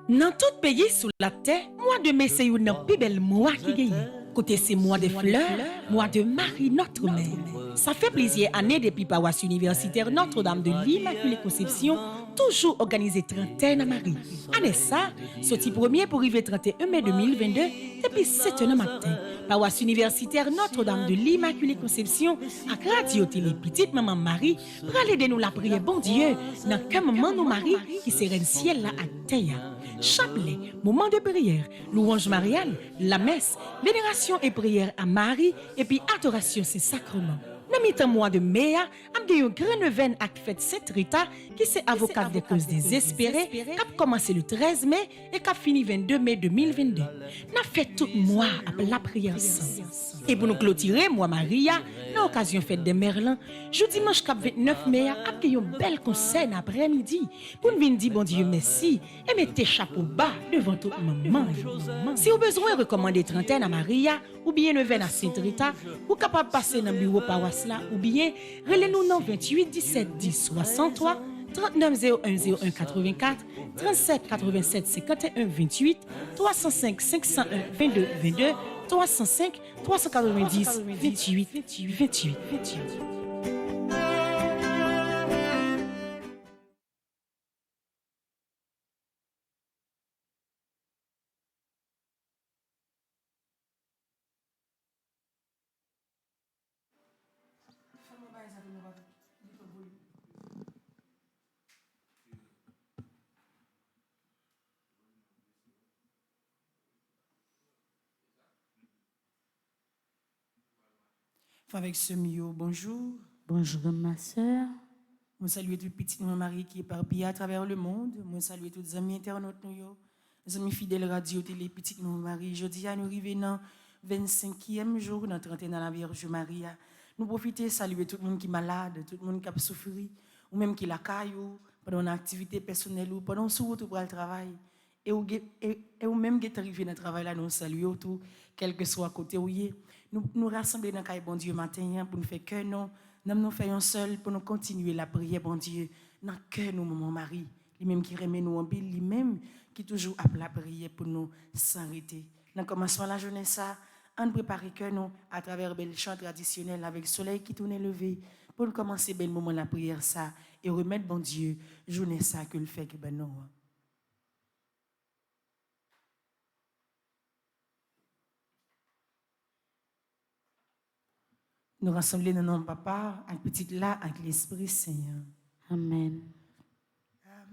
Dans tout pays sous la terre, mois de mai c'est une plus belle mois qui gagne. Côté c'est mois de fleurs, mois de Marie notre mère. Ça fait plusieurs années depuis paroisse universitaire Notre-Dame de l'Immaculée Conception, toujours organisé trentaine à Marie. Année ça, sorti premier pour arriver 31 mai 2022, depuis 7 h matin. Paroisse universitaire Notre-Dame de l'Immaculée Conception, à Radio Télé Petite Maman Marie, pour aller de nous la prière bon Dieu, dans quel moment nous Marie qui serait ciel là à terre. Chapelet, moment de prière, louange mariale, la messe, vénération et prière à Marie, et puis adoration, c'est sacrement. Dans mi-temps mois de mai, am gen yon grand event ak fête Sainte Rita qui c'est avocat des causes désespérées qui a commencé le 13 mai et qui a fini 22 mai 2022. N'a fait tout mois après la prière ensemble. Et pour nous clôturer, moi Maria, dans l'occasion fête de Merlin, jeudi dimanche cap 29 mai, a gen yon bel concert après-midi pour nous venir dire bon Dieu merci et mettez chapeau bas devant toute maman. Si vous avez besoin de recommander trentaine à Maria ou bien le 20 à Sainte Rita, vous capable passer dans le bureau paroisse là ou bien relez-nous dans 28 17 10 63 39 01 01 84 37 87 51 28 305 501 22 22 305 390 28 28 28. Avec ce mio, bonjour. Bonjour ma soeur. Moi salue toute petite Marie qui est éparpillée à travers le monde. Moi salue tous les amis internautes, les amis fidèles radio, télé, petite Marie. Jeudi, nous arrivons dans 25e jour, dans 31 à la Vierge Marie. Nous profitons saluer tout le monde qui est malade, tout le monde qui a souffert, ou même qui la caillou, pendant une activité personnelle ou pendant sous route pour le travail. Et ou même qui est arrivé dans le travail là, nous saluons tout, quel que soit côté où il est. Nous rassemblons dans le bon Dieu matin pour nous faire que nous faisons seul pour nous continuer la prière, bon Dieu, dans le cœur nous, maman Marie, lui-même qui remet nous en pile, lui-même qui toujours appelle la prière pour nous s'arrêter. Dans le commencement de la journée, ça, on prépare que nous à travers le chant traditionnel avec le soleil qui tourne levé pour nous commencer le moment de la prière, ça, et remettre, bon Dieu, journée ça que le fait que ben non. Nous rassembler dans notre papa, avec petite là, avec l'Esprit Saint. Amen.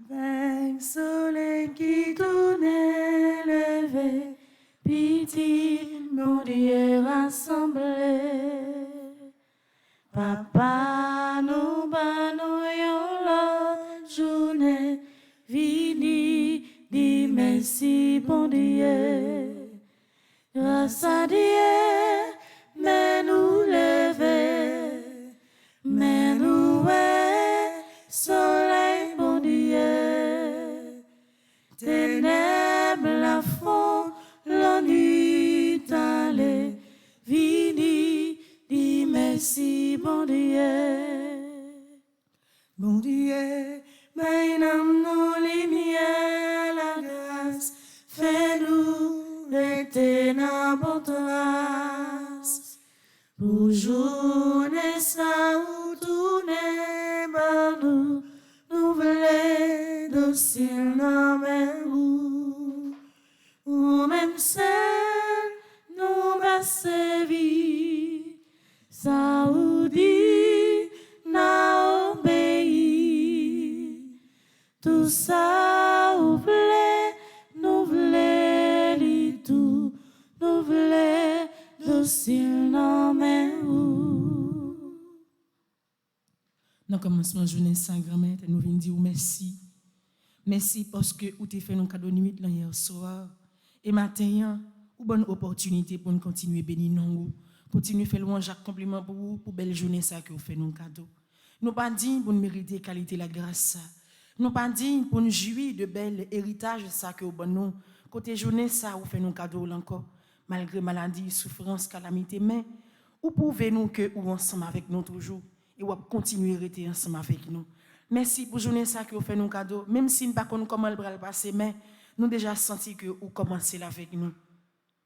Avec soleil qui tourne levé, petit mon Dieu rassemblé. Papa, nous banons la journée, vini, dis merci, bon Dieu. Grâce à Dieu, mais nous lever, mais nous soleil, bon Dieu. Ténèbres la fond, la nuit allée, vini, dis merci, bon Dieu. Bon Dieu, mais nous lumière, la grâce, fais-nous rester dans votre grâce. Pour journée ça ou tourner par nous, nous voulons docile dans mes roues. Ou même seul, nous va servir. Ça ou dit, n'a obéi. Tout ça ou voulait, nous voulons tout, nous voulons docile dans mes roues. Dans le commencement de la journée, Saint-Grand-Mère, nous venons dire merci. Merci parce que vous avez fait un cadeau de nuit hier soir. Et matin, une bonne opportunité pour nous continuer à bénir nous. Continuer à faire louange et compliment pour vous, pour belle journée ça que vous faites un cadeau. Nous pas dit pour nous mériter la qualité la grâce. Nous pas dit pour nous jouir de bel héritage ça que vous bon nous. Côté journée ça vous faites un cadeau encore. Malgré maladie, souffrance, calamité, mais vous pouvez nous que vous ensemble avec nous toujours et vous continuer à rester ensemble avec nous. Merci pour journée ça que vous faites un cadeau, même si nous ne savons pas comment le passer, mais nous déjà senti que vous commencez là avec nous.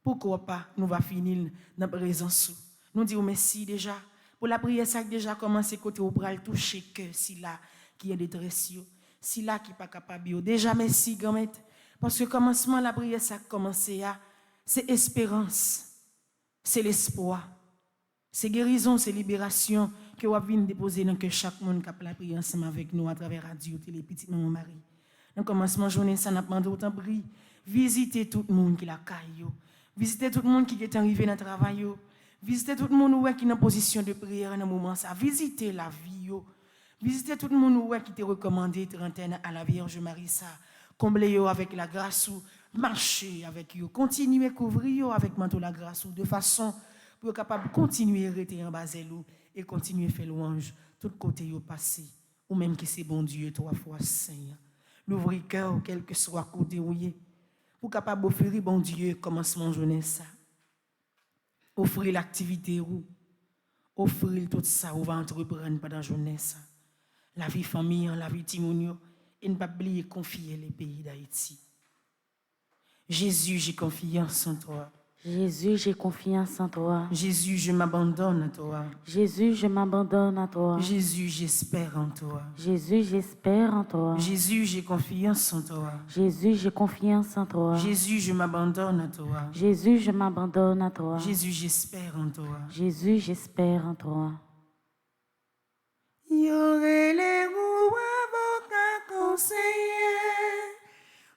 Pourquoi pas, nous va finir dans la présence. Nous disons merci déjà. Pour la prière, ça a déjà commencé côté au bras, toucher que si là qui est détresse, si là qui n'est pas capable. Déjà merci, grand-mère. Parce que commencement, la prière, ça a commencé à, c'est espérance, c'est l'espoir, c'est guérison, c'est libération que vous venez déposer dans que chaque monde qui a la prière ensemble avec nous à travers radio, télé, petit maman Marie. Dans le commencement de la journée, ça n'a pas demandé autant de prier. Visitez tout le monde qui l'a caillou. Visitez tout le monde qui est arrivé dans le travail. Visitez tout le monde qui est en position de prière dans le moment ça. Visitez la vie. Visitez tout le monde qui t'a recommandé trentaine à la Vierge Marie ça. Comblez-yo avec la grâce ou marchez avec yo. Continuez à couvrir avec manteau la grâce ou de façon pour être capable de continuer à rester en bas et continuer à faire louange tout côté yo passé. Ou même qui c'est bon Dieu 3 fois Seigneur. L'ouvrir cœur quel que soit côté où y est. Pour capable d'offrir bon Dieu commencement journée ça. Offrir l'activité ou offrir tout ça ou va entreprendre pendant journée ça. La vie famille, la vie timonio et ne pas oublier confier les pays d'Haïti. Jésus, j'ai confiance en toi. Jésus, j'ai confiance en toi. Jésus, je m'abandonne à toi. Jésus, je m'abandonne à toi. Jésus, j'espère en toi. Jésus, j'espère en toi. Jésus, j'ai confiance en toi. Jésus, j'ai confiance en toi. Jésus, je m'abandonne à toi. Jésus, je m'abandonne à toi. Jésus, j'espère en toi. Jésus, j'espère en toi. Y aurait les roues avocats conseillers,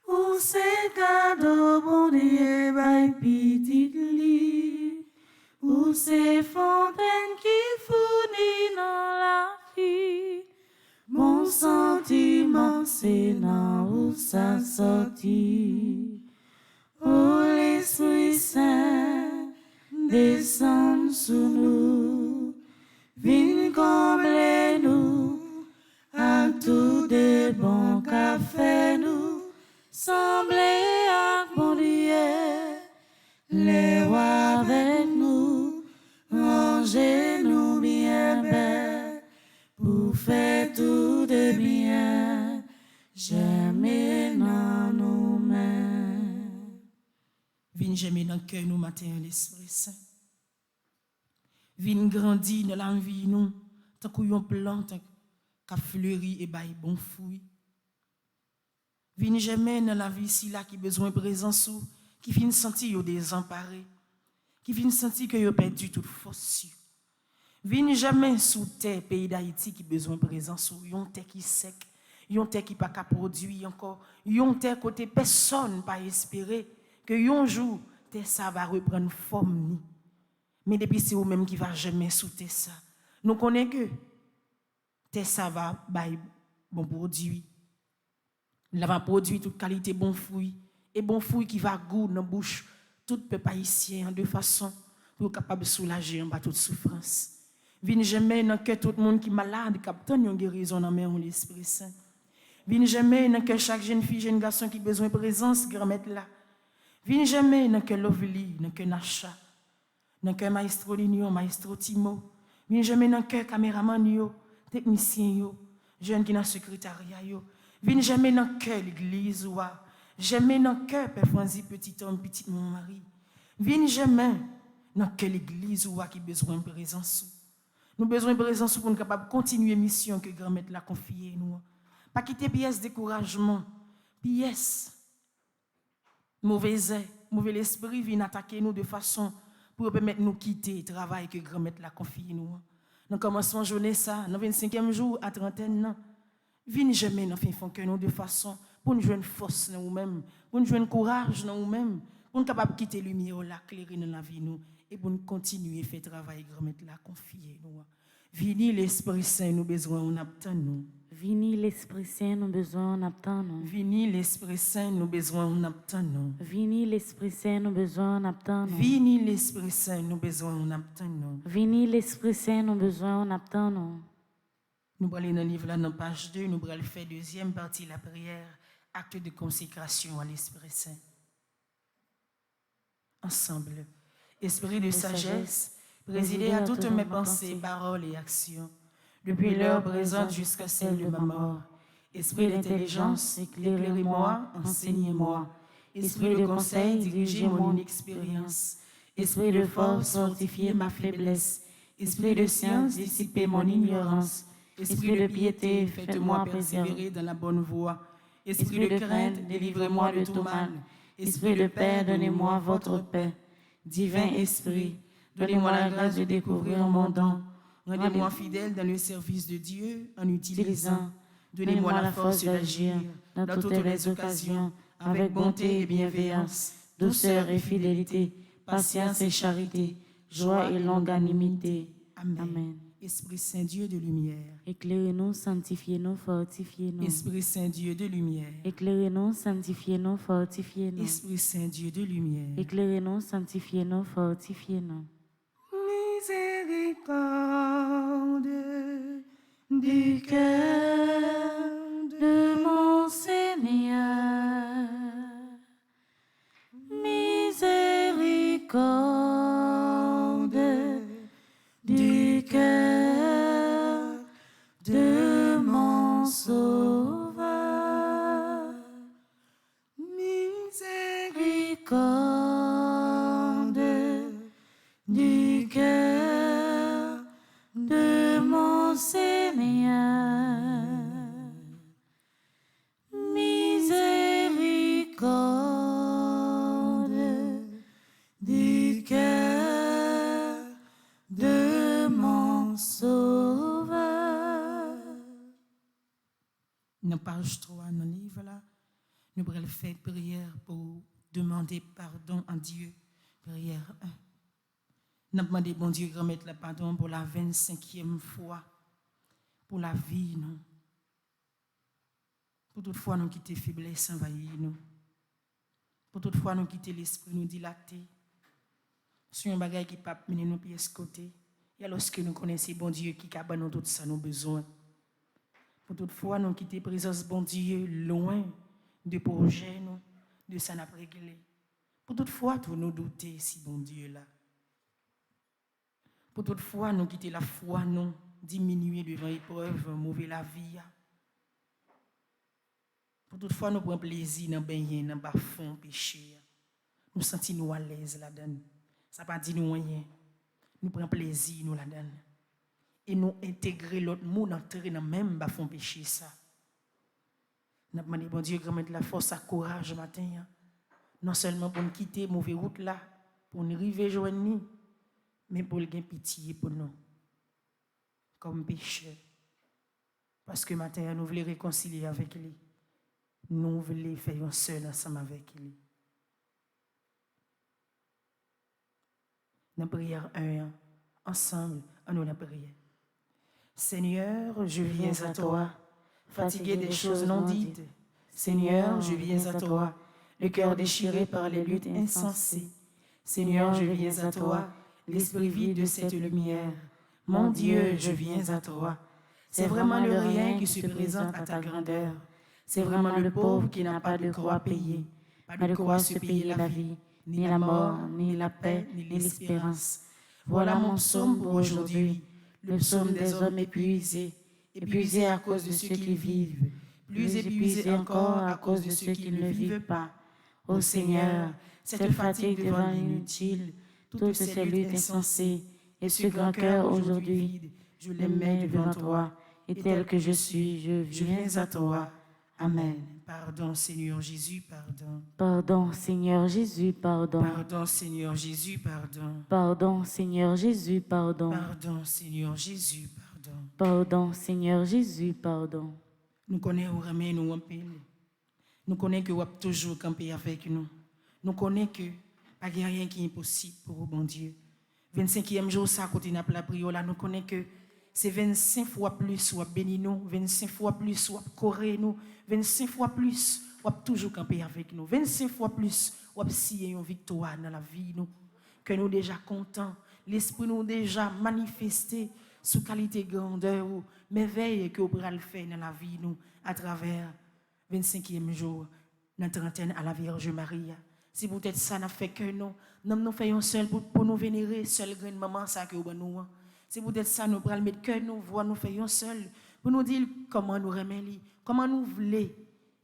ou c'est cadeau bon Dieu, by petit lit, Ou ces fontaines qui fournissent dans la vie. Mon sentiment, c'est là où ça sortit. Oh, l'Esprit Saint, descend sur nous. Viens combler nous, à tout des bons cafés nous. Semblez à bon Dieu, les rois avec nous, rangez-nous bien belle, pour faire tout de bien, jamais dans nos mains. Viens jamais dans le cœur nous matin l'Esprit Saint. Viens grandir dans la vie nous, tant qu'on plante qui fleurit et baille bon fruit. Viens jamais dans la vie si là qui besoin de présence ou qui finit sentir yo désemparé, qui finit sentir que yo perdu toute force. Viens jamais sous terre pays d'Haïti qui besoin de présence ou yon terre qui sec, yon terre qui pas capable produire encore, yon terre côté personne pas espérer que yon jour terre ça va reprendre forme ni. Mais depuis c'est vous même qui va jamais sous terre ça. Nous connaissons que terre ça va bailler bon produit. Il va produire toute qualité bon fruit et bon fruit qui va goût dans bouche tout peuple haïtien de façon pour capable de soulager en bas toute souffrance. Viens jamais dans que tout le monde qui est malade capte une guérison dans main l'Esprit Saint. Viens jamais dans que chaque jeune fille, jeune garçon qui besoin de présence grand-mère là. Viens jamais dans que Lovely, dans que Nacha, dans que maestro Lignon, maestro Timo. Viens jamais dans que caméraman yo, technicien yo, jeune qui dans secrétariat yo. Viens jamais dans le cœur l'église ou jamais dans le cœur Père Franzi petit homme petit mon mari. Viens jamais dans le cœur l'église ou qui besoin de présence. Nous besoin de présence pour nous capable continuer mission que grand-mère l'a confiée nous. Pas quitter pièce découragement, pièce mauvais esprit vient attaquer nous de façon pour permettre nous quitter le travail que grand-mère l'a confié nous. Dans commencement journée ça, dans 25e jour à trentaine. Viens jamais dans fin fond que nous de façon pour nous joindre force dans nous-mêmes, pour nous joindre courage dans nous-mêmes, pour nous capable quitter lumière là clairer dans la vie nous et pour nous continuer faire travail grand-mère là confier nous. Vini l'Esprit Saint nous besoin on attend nous. Vini l'Esprit Saint nous besoin on attend nous. Vini l'Esprit Saint nous besoin on attend nous. Vini l'Esprit Saint nous besoin on attend nous. Vini l'Esprit Saint nous besoin on attend nous. Vini l'Esprit Saint nous besoin on attend nous. Nous allons dans le livre là, dans page 2, nous allons faire deuxième partie la prière, acte de consécration à l'Esprit Saint. Ensemble, esprit de sagesse, présidez à toutes mes pensées, paroles et actions, depuis l'heure présente jusqu'à celle de ma mort. Esprit d'intelligence, éclairez-moi, enseignez-moi. Esprit de conseil, dirigez mon inexpérience. Esprit de force, fortifiez ma faiblesse. Esprit de science, dissipez mon ignorance. Esprit de piété, faites-moi persévérer dans la bonne voie. Esprit de crainte, délivrez-moi de tout mal. Esprit de paix, donnez-moi votre paix. Divin Esprit, donnez-moi la grâce de découvrir mon don. Rendez-moi fidèle dans le service de Dieu en utilisant. Donnez-moi la force d'agir dans toutes les occasions, avec bonté et bienveillance, douceur et fidélité, patience et charité, joie et longanimité. Amen. Esprit Saint Dieu de lumière. Éclairez-nous, sanctifiez-nous, fortifiez-nous. Esprit Saint Dieu de lumière. Éclairez-nous, sanctifiez-nous, fortifiez-nous. Esprit Saint Dieu de lumière. Éclairez-nous, sanctifiez-nous, fortifiez-nous. Miséricorde du cœur De mon Seigneur, miséricorde du cœur de mon Sauveur, miséricorde du cœur de mon Seigneur. Miséricorde du cœur de mon Sauveur. Dans page 3, dans le livre là, nous pourrions faire prière pour demander pardon à Dieu. Prière 1. Nous demandons bon Dieu de remettre le pardon pour la 25e fois, pour la vie, nous. Pour toutefois nous quitter faiblesse envahir nous. Pour toutefois nous quitter l'esprit nous dilater. Sur un bagage qui pas mener nos pieds de côté. Et lorsque nous connaissons bon Dieu qui a nous tout ça nous besoin. Pour toutefois nous quitter présence bon Dieu loin de projet nous, de ça n'a pas réglé. Pour toutefois tout nous douter si bon Dieu là. Pour toutefois nous quitter la foi nous diminuer devant épreuve mauvais la vie. Pour toutefois nous prendre plaisir dans baigner dans bas fond péché. Nous sentir nous à l'aise là-dedans. Ça pas dit nous rien. Nous prendre plaisir nous là-dedans. Et nous intégrer l'autre monde entrer dans même bas fond péché ça. Nous demandons bon Dieu de mettre la force à courage matin. Non seulement pour nous quitter mauvaise route là, pour nous arriver joindre nous, mais pour gagner pitié pour nous comme pécheurs. Parce que matin nous voulons réconcilier avec lui. Nous voulons faire un seul ensemble avec lui. Dans la prière 1, ensemble, nous la prière. Seigneur, je viens à toi, fatigué des choses non dites. Seigneur, je viens à toi, le cœur déchiré par les luttes insensées. Seigneur, je viens à toi, l'esprit vide de cette lumière. Mon Dieu, je viens à toi. C'est vraiment le rien qui se présente à ta grandeur. C'est vraiment le pauvre qui n'a pas de croix payée, pas de quoi se payer la vie, ni la mort, ni la paix, ni l'espérance. Voilà mon psaume pour aujourd'hui, le psaume des hommes épuisés, épuisés à cause de ceux qui vivent, plus épuisés encore à cause de ceux qui ne vivent pas. Ô Seigneur, cette fatigue devant l'inutile, toutes ces luttes insensées, et ce grand cœur aujourd'hui vide, je les mets devant toi, et tel que je suis, je viens à toi. Amen. Pardon, Seigneur Jésus, pardon. Pardon, Seigneur Jésus, pardon. Pardon, Seigneur Jésus, pardon. Pardon, Seigneur Jésus, pardon. Pardon, Seigneur Jésus, pardon. Pardon, Seigneur Jésus, pardon. Nous connaissons où remet nous en pile. Nous connaissons que vous avez toujours campé avec nous. Nous connaissons que pas rien qui est impossible pour vous, bon Dieu. 25e jour, ça, côté n'a pas la prière là, nous connaissons que c'est 25 fois plus, ou béni nous, 25 fois plus, ou coré nous, 25 fois plus, ou toujours camper avec nous, 25 fois plus, ou scier une victoire dans la vie nous, que nous déjà contents, l'esprit nous déjà manifesté sous qualité grandeur ou merveille que vous pourrez le faire dans la vie nous, à travers 25e jour, notre trentaine à la Vierge Marie. Si peut-être ça n'a fait que nous faisons seul pour nous vénérer, seul grain de maman, ça que nous. C'est peut-être ça nous prenons mettre cœur nous voir nous faisons seul pour nous dire comment nous remettre, comment nous voulons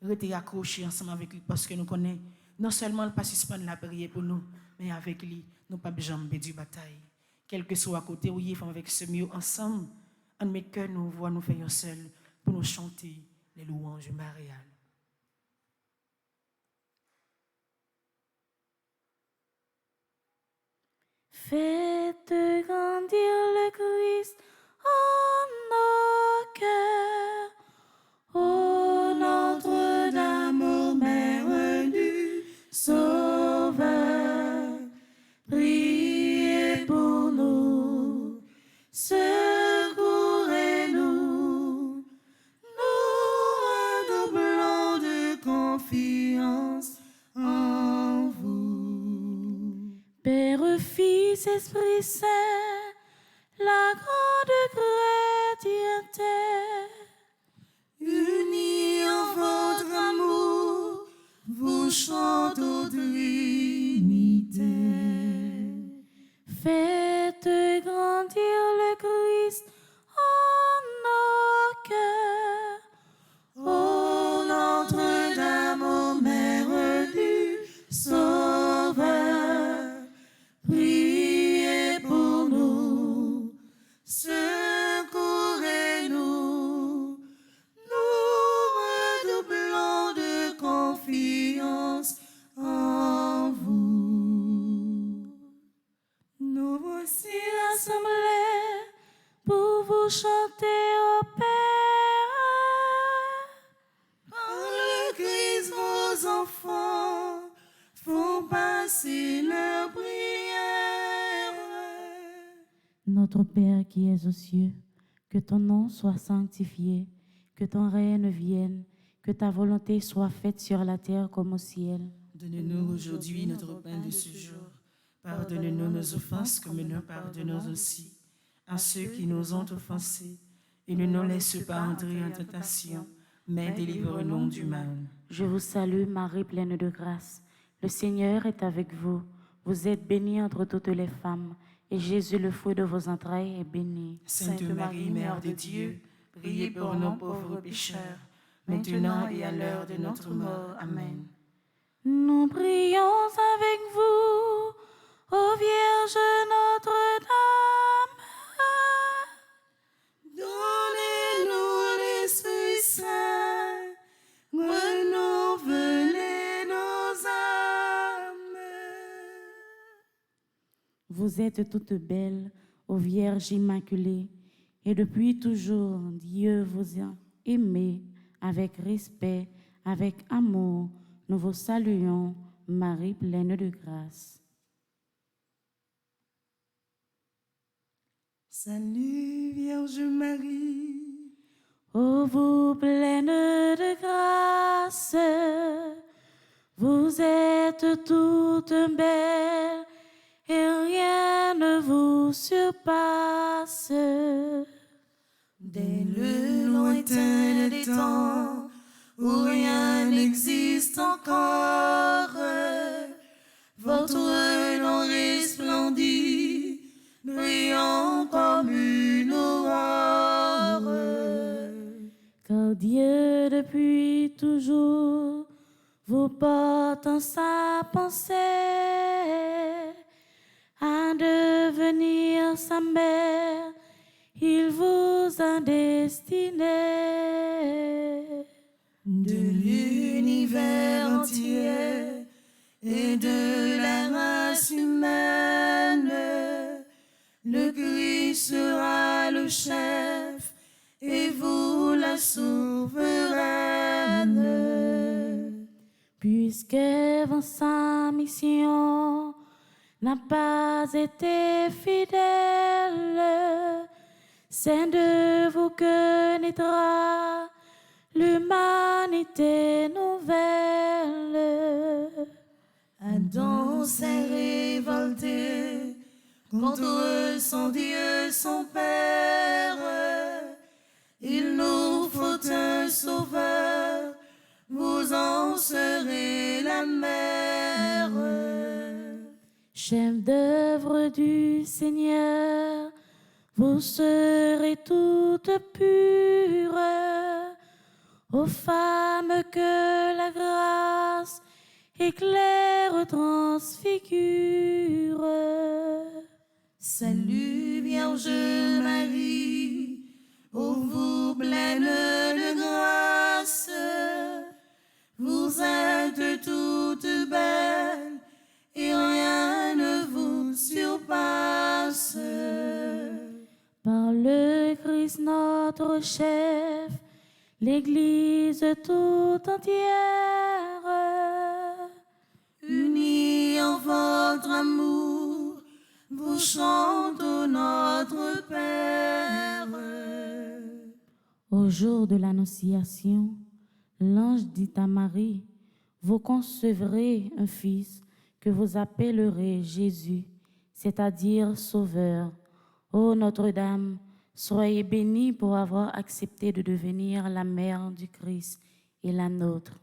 rester accrochés ensemble avec lui parce que nous connaissons non seulement le pas suspendre la prière pour nous, mais avec lui, nous pas jamais du bataille. Quel que soit à côté où il faut avec ce mieux ensemble, en met que nous voix nous faire seul pour nous chanter les louanges mariales. Faites grandir le Christ en nos cœurs, ô Notre-Dame, ô Mère du Sauveur, priez pour nous, secourez-nous, nous redoublons de confiance en vous. Père, Fils, Esprit Saint, la grande chrétienté, Unis en votre amour, vous chantez aux Trinité. faites grandir le Christ en nos cœurs, Ô Notre-Dame, ô Mère du Sauveur, priez pour nous, secourez-nous, nous redoublons de confiance en vous. Nous voici rassemblés pour vous chanter au Père. par le Christ, vos enfants font passer leur prière. Notre Père qui es aux cieux, que ton nom soit sanctifié, que ton règne vienne, que ta volonté soit faite sur la terre comme au ciel. Donne-nous aujourd'hui notre pain de ce jour. Pardonne-nous nos offenses comme nous pardonnons aussi à ceux qui nous ont offensés. Et ne nous laisse pas entrer en tentation, mais délivre-nous du mal. Je vous salue Marie pleine de grâce. Le Seigneur est avec vous. Vous êtes bénie entre toutes les femmes, et Jésus, le fruit de vos entrailles, est béni. Sainte Marie, Mère de Dieu, priez pour nous pauvres pécheurs, maintenant et à l'heure de notre mort. Amen. Nous prions avec vous, ô Vierge Notre-Dame. Donnez-nous l'Esprit Saint, renouvelez nos âmes. Vous êtes toutes belles, ô Vierge Immaculée, et depuis toujours, Dieu vous a aimé avec respect, avec amour. Nous vous saluons, Marie pleine de grâce. Salut Vierge Marie, Ô vous pleine de grâce, vous êtes toute belle et rien ne vous surpasse. dès le lointain des temps où rien n'existe encore, votre nom resplendit, brillant comme une aurore. Car Dieu depuis toujours vous porte en sa pensée à devenir sa mère, il vous a destiné. De l'univers entier et de la race humaine, le Christ sera le chef et vous la souveraine. Puisque sa mission n'a pas été fidèle, c'est de vous que naîtra l'humanité nouvelle. Adam s'est révolté contre son Dieu, son Père. Il nous faut un sauveur, vous en serez la mère. Chef d'œuvre du Seigneur, vous serez toutes pures, aux femmes que la grâce éclaire, transfigure. Salut Vierge Marie, ô vous pleine de grâce, vous êtes toute belle et rien ne vous surpasse. Par le Christ notre chef, l'Église tout entière, Unis en votre amour, vous chantons notre Père. au jour de l'Annonciation, l'ange dit à Marie, vous concevrez un fils que vous appellerez Jésus, c'est-à-dire Sauveur. Ô Notre-Dame, soyez bénie pour avoir accepté de devenir la mère du Christ et la nôtre.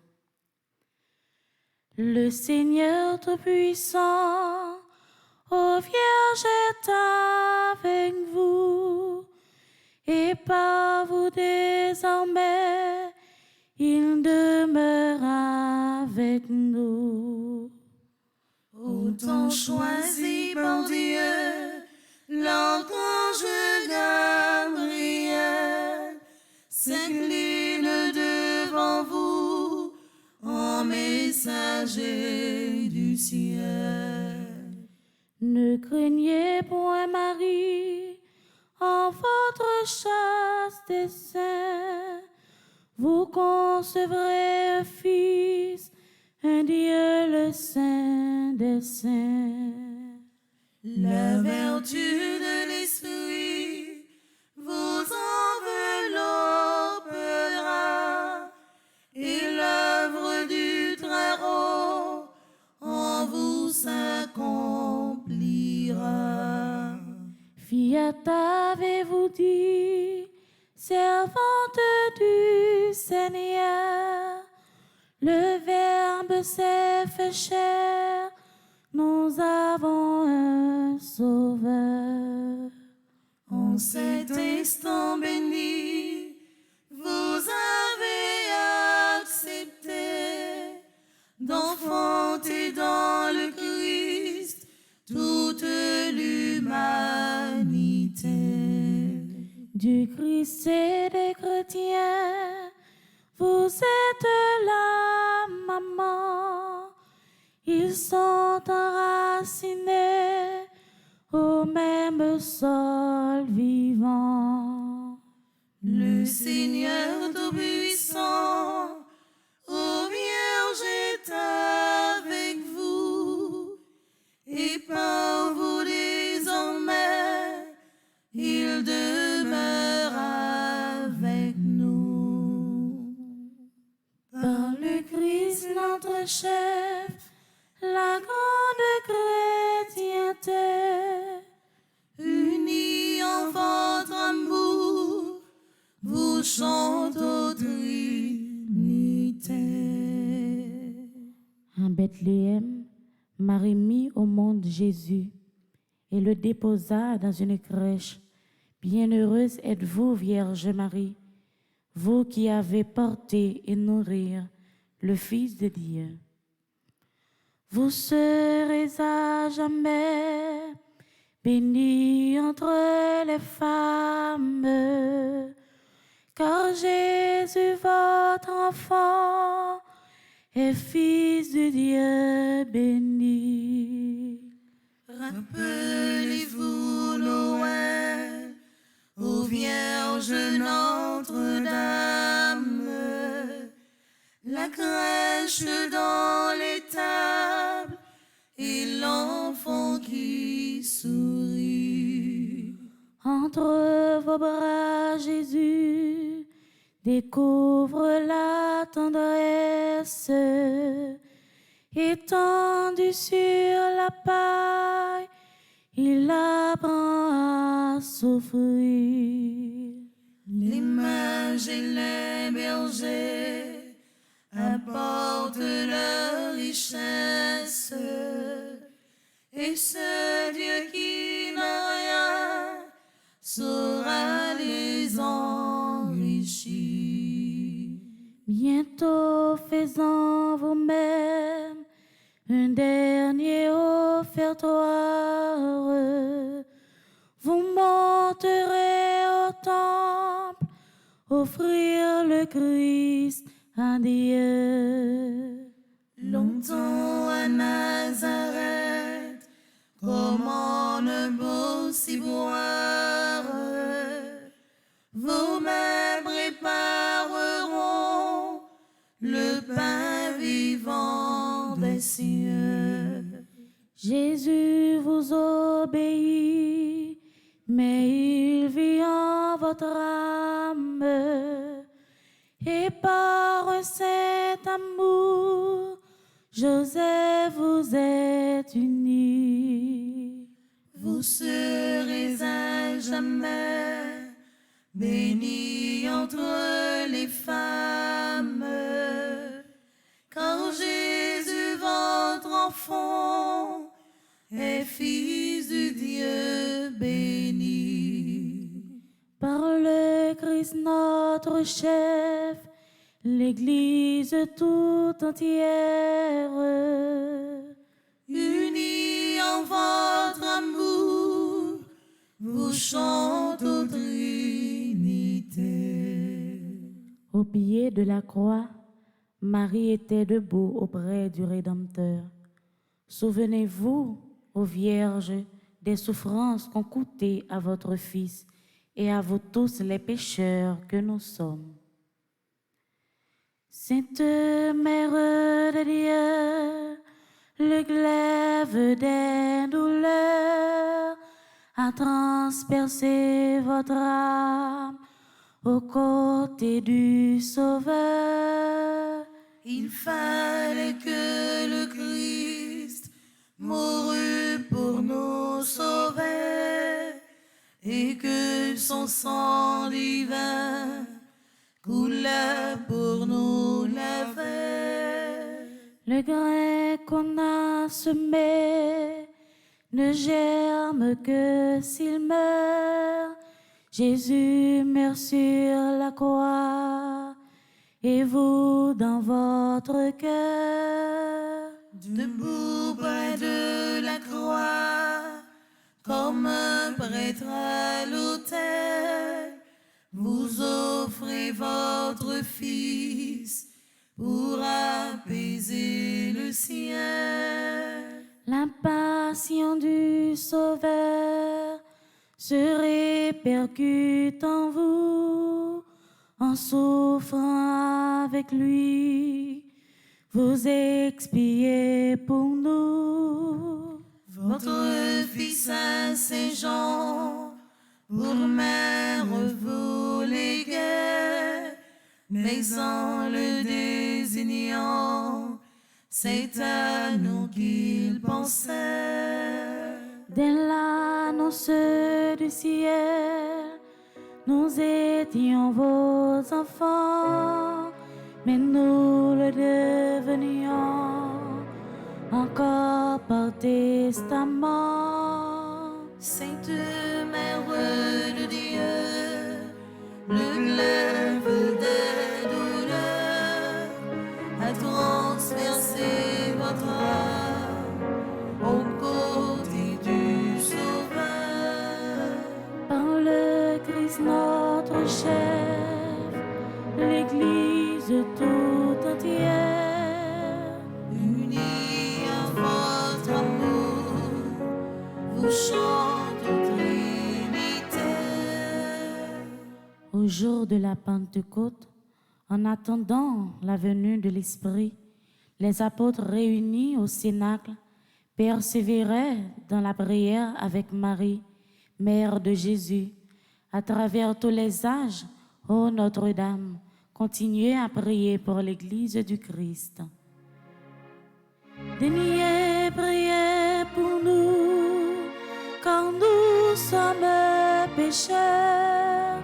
Le Seigneur Tout-Puissant, ô Vierge est avec vous, et par vous désormais, il demeure avec nous. Autant choisi par Dieu, l'archange Gabriel s'incline devant vous en messager du ciel. Ne craignez point, Marie, en votre chaste dessein, vous concevrez un fils, un Dieu le Saint des Saints. La vertu de l'Esprit vous enveloppera et l'œuvre du Très-Haut en vous s'accomplira. Fiat avez-vous dit, servante du Seigneur, le Verbe s'est fait chair, nous avons un Sauveur. En cet instant béni, vous avez accepté d'enfanter dans le Christ toute l'humanité. Du Christ et des chrétiens, vous êtes la maman. Ils sont enracinés au même sol vivant. Le Seigneur Tout-Puissant, ô Vierge est avec vous, et par vous désormais, il demeure avec nous. Par le Christ notre chef, la grande chrétienté, Unis en votre amour, vous chantons Trinité. en Bethléem, Marie mit au monde Jésus et le déposa dans une crèche. Bienheureuse êtes-vous, Vierge Marie, vous qui avez porté et nourri le Fils de Dieu. Vous serez à jamais bénie entre les femmes, car Jésus, votre enfant, est Fils de Dieu béni. Rappelez-vous Noël, ô Vierge Notre-Dame, la crèche dans l'étable et l'enfant qui sourit. Entre vos bras, Jésus découvre la tendresse, étendu sur la paille, il apprend à souffrir. Les mages et les bergers apportent leur richesse, et ce Dieu qui n'a rien saura les enrichir. Bientôt faisant vous-même dernier offertoire. Vous monterez au temple, offrir le Christ à Dieu. Longtemps à Nazareth, comment ne beau s'y boire. Vos mains prépareront le pain vivant des cieux. Jésus vous obéit, mais il vit en votre âme. Et par un saint amour, Joseph vous êtes unis. Vous serez à jamais bénis entre les femmes, car Jésus, votre enfant, est fils du Dieu béni. Par le Christ notre chef, l'Église tout entière, Unis en votre amour, vous chantez aux Trinité. au pied de la croix, Marie était debout auprès du Rédempteur. Souvenez-vous, ô Vierge, des souffrances qu'ont coûté à votre Fils et à vous tous les pécheurs que nous sommes. Sainte Mère de Dieu, le glaive des douleurs a transpercé votre âme aux côtés du Sauveur. Il fallait que le Christ mourût pour nous sauver et que son sang divin coula pour nous laver. Le grain qu'on a semé ne germe que s'il meurt. Jésus meurt sur la croix et vous dans votre cœur. Debout près de la croix, comme un prêtre à l'autel, vous offrez votre Fils pour apaiser le ciel. La passion du Sauveur se répercute en vous, en souffrant avec lui, vous expiez pour nous. Votre Fils à Saint-Jean, pour mère vous léguez, mais en le désignant, c'est à nous qu'il pensait. Dès l'annonce du ciel, nous étions vos enfants, mais nous le devenions encore par testament. Sainte Mère de Dieu, le glaive des douleurs a transpercé votre âme aux côtés du Sauveur. Par le Christ notre chef, l'Église tout entière, Unis à votre amour, vous chantez aux Trinité. au jour de la Pentecôte, en attendant la venue de l'Esprit, les apôtres réunis au Cénacle persévéraient dans la prière avec Marie, mère de Jésus. À travers tous les âges, ô Notre-Dame, continuez à prier pour l'Église du Christ. Daignez prier pour nous, car nous sommes pécheurs.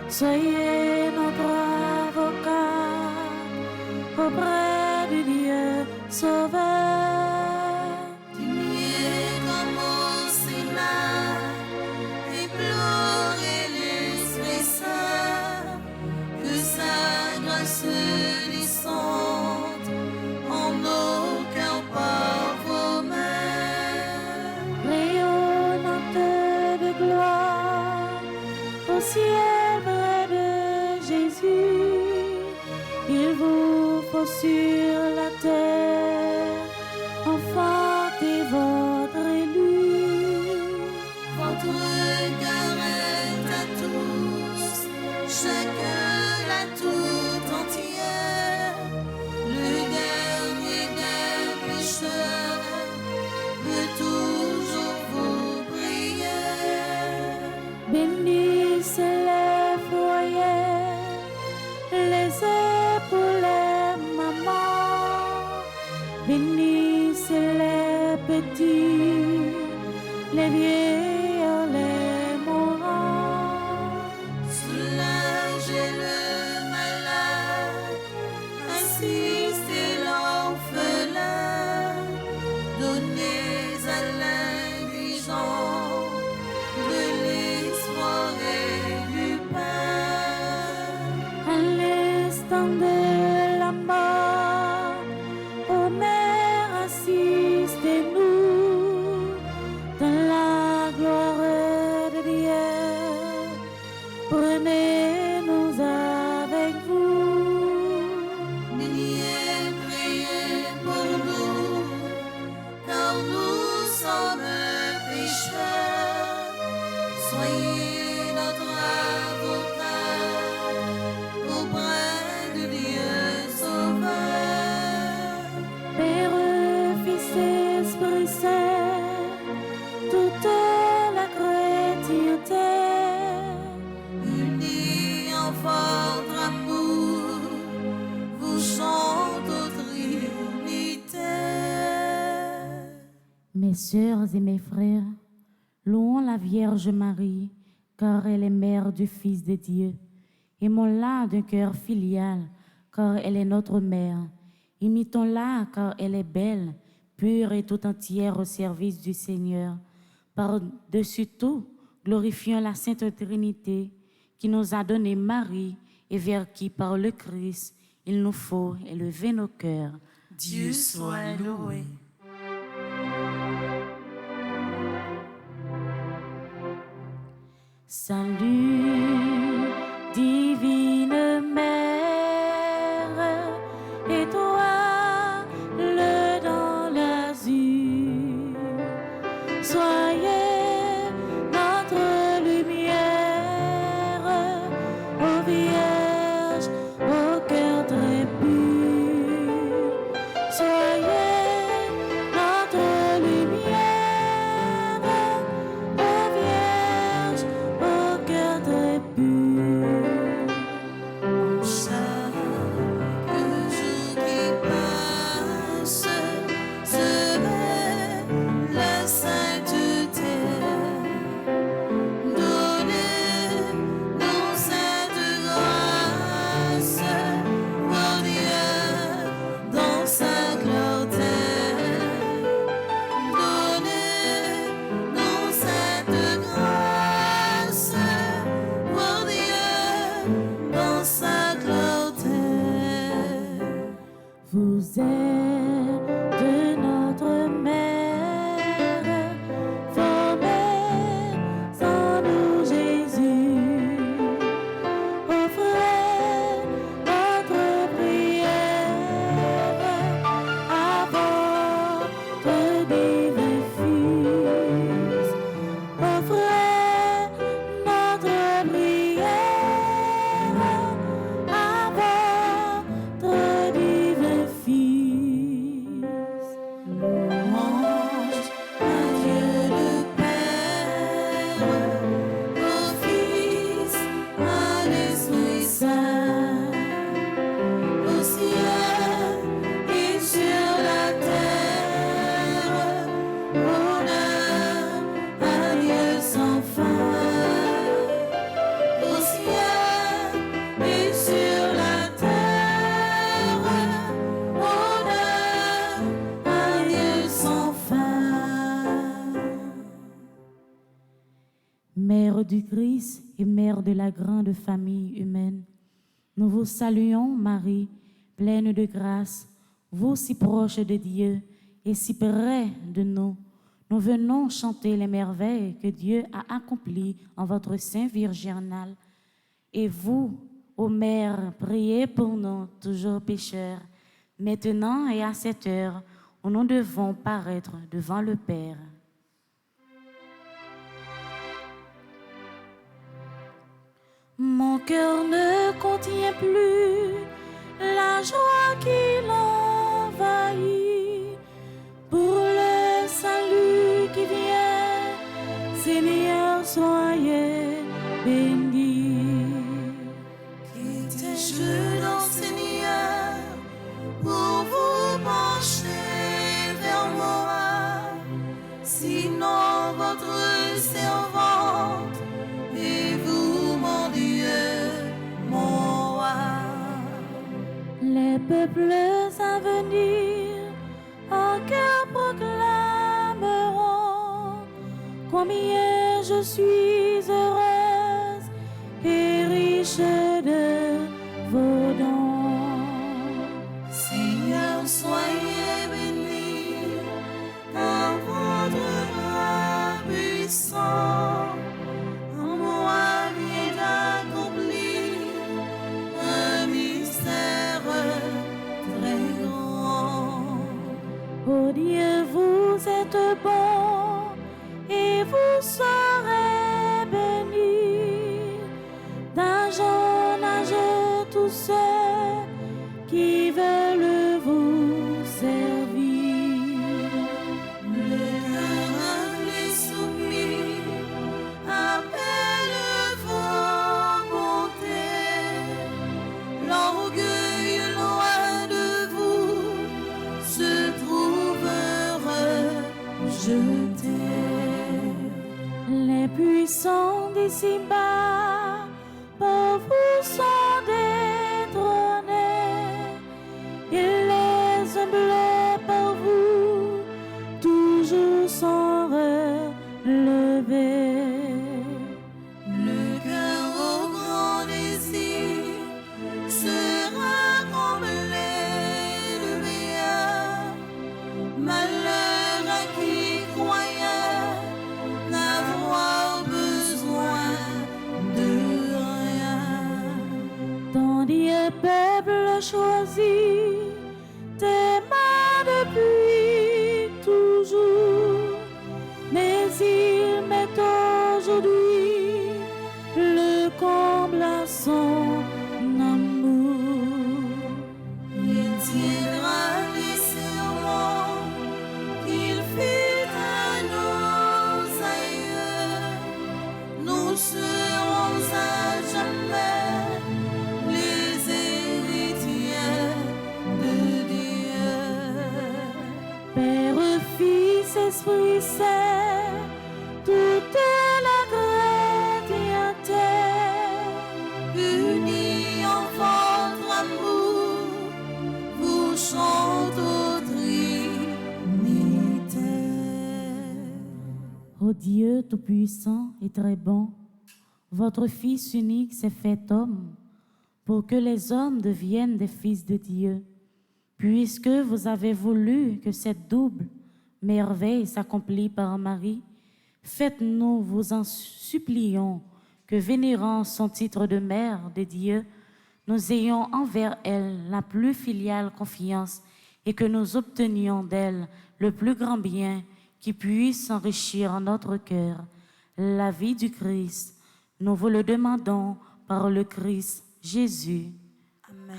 Soyez notre avocat auprès du Dieu Sauveur. Priez comme au Sénat, implorez l'Esprit Saint, que sa grâce descende en nos cœurs par vos il vous faut sur la terre enfanter votre élu. Votre regard est à tous, chacun la tout entière. Le dernier des pécheurs veut toujours vous prier. Bénissez les foyers, les épaules, les mamans. Bénissez les petits, les vieillards, les mourants. Soulagez le malade, assistez l'orphelin, donnez à l'indigent de l'espoir et du pain. À l'instant de la mort, ô Mère, assistez-nous dans la gloire de Dieu. Prenez-nous avec vous. Priez, priez pour nous, car nous sommes pécheurs. Soyez notre avocat auprès de Dieu Sauveur. Père, Fils, Esprit Saint, toute la chrétienté, Unis en votre amour, vous chante aux Trinité. mes sœurs et mes frères, louons la Vierge Marie, car elle est mère du Fils de Dieu. Aimons-la d'un cœur filial, car elle est notre mère. Imitons-la, car elle est belle, pure et tout entière au service du Seigneur. Par-dessus tout, glorifions la Sainte Trinité, qui nous a donné Marie et vers qui, par le Christ, il nous faut élever nos cœurs. Dieu soit loué. Salut, divine mère, étoile dans l'azur, soyez notre lumière, ô Vierge, au cœur très pur, soyez notre lumière, ô Vierge, au cœur très pur. Chaque jour qui passe se met la sainteté. Donnez-nous cette grâce, pour Dieu dans sa clarté. Donnez-nous cette grâce, pour Dieu dans sa clarté. Vous êtes notre mère, formez en nous Jésus. Offrez notre prière à votre divin Fils. Offrez notre prière à votre divin Fils. Louange à Dieu le Père, au Fils, à l'Esprit Saint, au ciel et sur la terre. Honneur à Dieu sans fin, au ciel et sur la terre. Honneur à Dieu sans fin. Mère du Christ et mère de la grande famille humaine, nous vous saluons, Marie, pleine de grâce, vous si proche de Dieu et si près de nous. Nous venons chanter les merveilles que Dieu a accomplies en votre sein virginal. Et vous, Ô Mère, priez pour nous, toujours pécheurs, maintenant et à cette heure où nous devons paraître devant le Père. Mon cœur ne contient plus la joie qui l'envahit pour le salut qui vient. Seigneur, soyez béni. Je dans Seigneur pour vous pencher vers moi, sinon votre servante et vous mon Dieu, mon roi. Les peuples à venir en cœur proclameront combien je suis heureuse et riche de vos dons. Seigneur, soyez béni par votre bras puissant. En moi vient d'accomplir un mystère très grand. Oh Dieu, vous êtes bon et vous serez bénis d'âge en âge tous ceux qui veulent vous servir. Le cœur humble et soumis appelle vos bontés. L'orgueil loin de vous se trouve rejeté. Les puissants d'ici-bas pour vous sont détrônés, et les humbles par vous toujours sont relevés. Le cœur au grand désir sera comblé de bien. Malheur à qui croyait n'avoir besoin de rien. Ton Dieu peuple choisi t'aima depuis toujours, mais il met aujourd'hui le comble à son amour. Il tiendra les serments qu'il fit à nos aïeux. Nous serons à jamais les héritiers de Dieu. Père, Fils, Esprit Saint, toute la chrétienté, Unis en votre amour, vous chantez aux Trinité. ô Dieu Tout-Puissant et très bon, votre Fils unique s'est fait homme pour que les hommes deviennent des fils de Dieu. Puisque vous avez voulu que cette double merveille s'accomplisse par Marie, faites-nous, vous en supplions, que vénérant son titre de mère de Dieu, nous ayons envers elle la plus filiale confiance et que nous obtenions d'elle le plus grand bien qui puisse enrichir en notre cœur la vie du Christ. Nous vous le demandons par le Christ Jésus. Amen.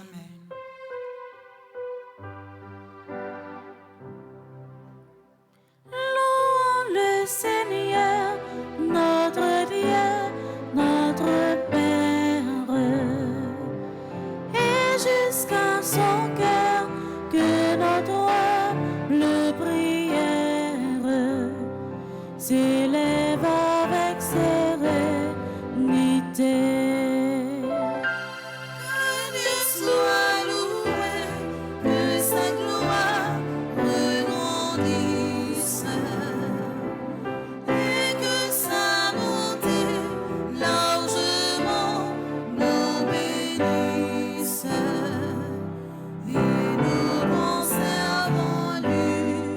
Louons le Seigneur, notre Dieu, notre Père, et jusqu'à son cœur que notre humble prière s'élève avec sérénité. Que Dieu soit loué, que sa gloire regrandisse et que sa bonté largement nous bénisse et nous conserve en l'unité.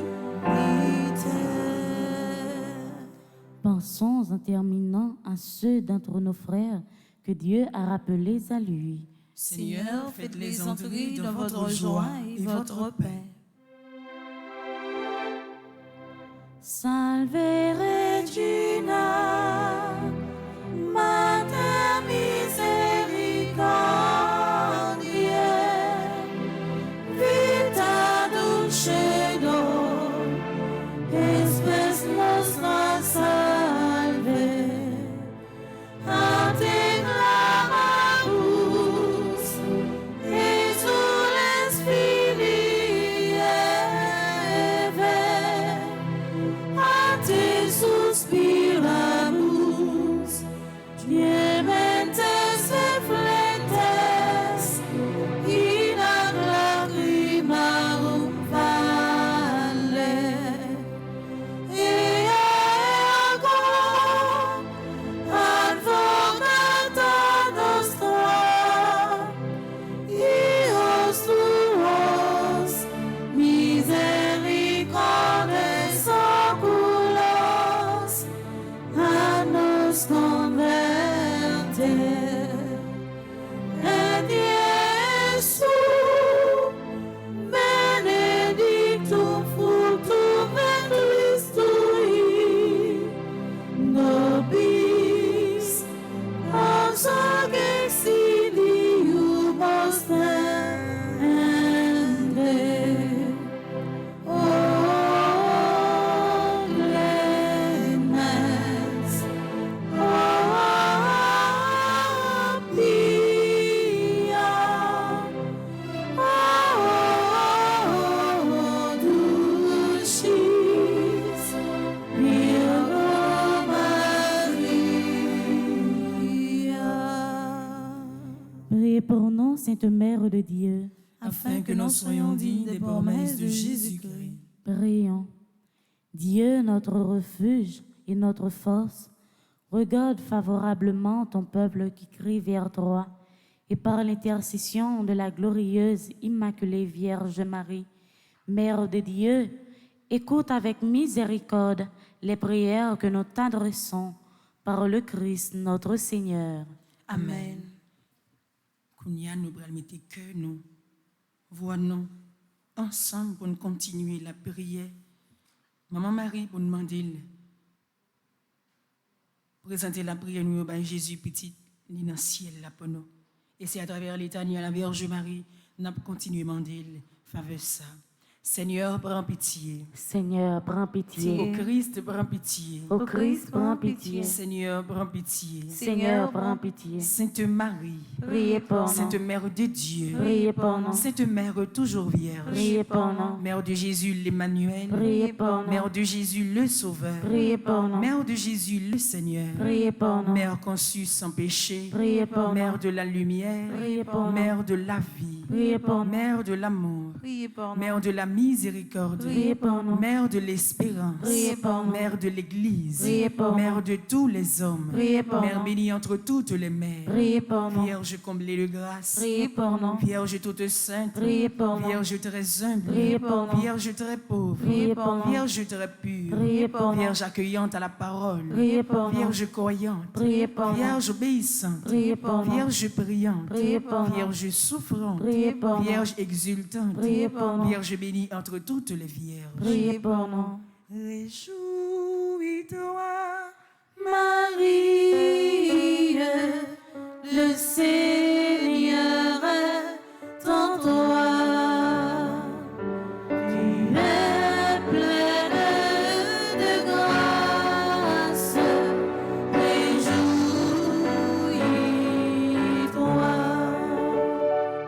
Pensons en terminant à ceux d'entre nos frères que Dieu a rappelés à lui. Seigneur, faites-les entrer dans votre joie et votre paix. Salve Regina, Mater misericordiae, vita dulcedo, espes nostra salve, a te clamamus, exules filii Eve, a te suspiramus, gementes reflectes, in ad lacrimarum valle, ego advocata nostra, ios tuos misericordes oculos a nos converter. Et Iesus benedictum fructum ventris tui, nobis os hoc exilium ostende. O clemens, o pia, o dulcis Virgo Maria. Priez pour nous, Sainte Mère de Dieu. Afin que nous soyons dignes des promesses de Jésus-Christ. Prions. Dieu, notre refuge et notre force, regarde favorablement ton peuple qui crie vers toi, et par l'intercession de la glorieuse Immaculée Vierge Marie, Mère de Dieu, écoute avec miséricorde les prières que nous t'adressons par le Christ notre Seigneur. Amen. Kounia nous pral mettre que nous voyons ensemble pour nous continuer la prière. Maman Marie pour nous demander présenter la prière nous au Jésus petit ni dans le ciel là pour nous. Et c'est à travers l'éternel la Vierge Marie nous continuer demander faveur ça. Seigneur, prends pitié. Seigneur, prends Au pitié. Christ, prends pitié. Au Christ, prends pitié. Seigneur, prends pitié. Seigneur, prends pitié. Sainte Marie, Priez pour nous. Sainte Mère de Dieu, Priez pour nous. Sainte Mère toujours Vierge, Priez pour nous. Mère de Jésus l'Emmanuel, Priez pour nous. Mère de Jésus le Sauveur, Priez pour nous. Mère de Jésus le Seigneur, Priez pour nous. Mère conçue sans péché, Priez pour nous. Mère de la lumière, Priez pour nous. Mère de la vie, Priez pour nous. Mère de l'amour, Priez pour nous. Mère de la miséricorde, Priez pour nous. Mère de l'espérance, Priez pour nous. Mère de l'Église, Priez pour nous. Mère de tous les hommes, Priez pour Mère nous. bénie entre toutes les mères, Priez pour nous. Vierge comblée de grâce, Priez pour nous. Vierge toute sainte, Priez pour nous. Vierge très humble, Priez pour nous. Vierge très pauvre, Priez pour nous. Vierge très pure, Priez pour nous. Vierge accueillante à la parole, Priez pour nous. Vierge croyante, Priez pour nous. Vierge obéissante, Priez pour nous. Vierge priante, Priez pour nous. Vierge souffrante, Priez pour nous. Vierge exultante, Priez pour nous. Vierge bénie entre toutes les vierges. Priez pour nous. Réjouis-toi, Marie, le Seigneur est en toi. Tu es pleine de grâce, réjouis-toi.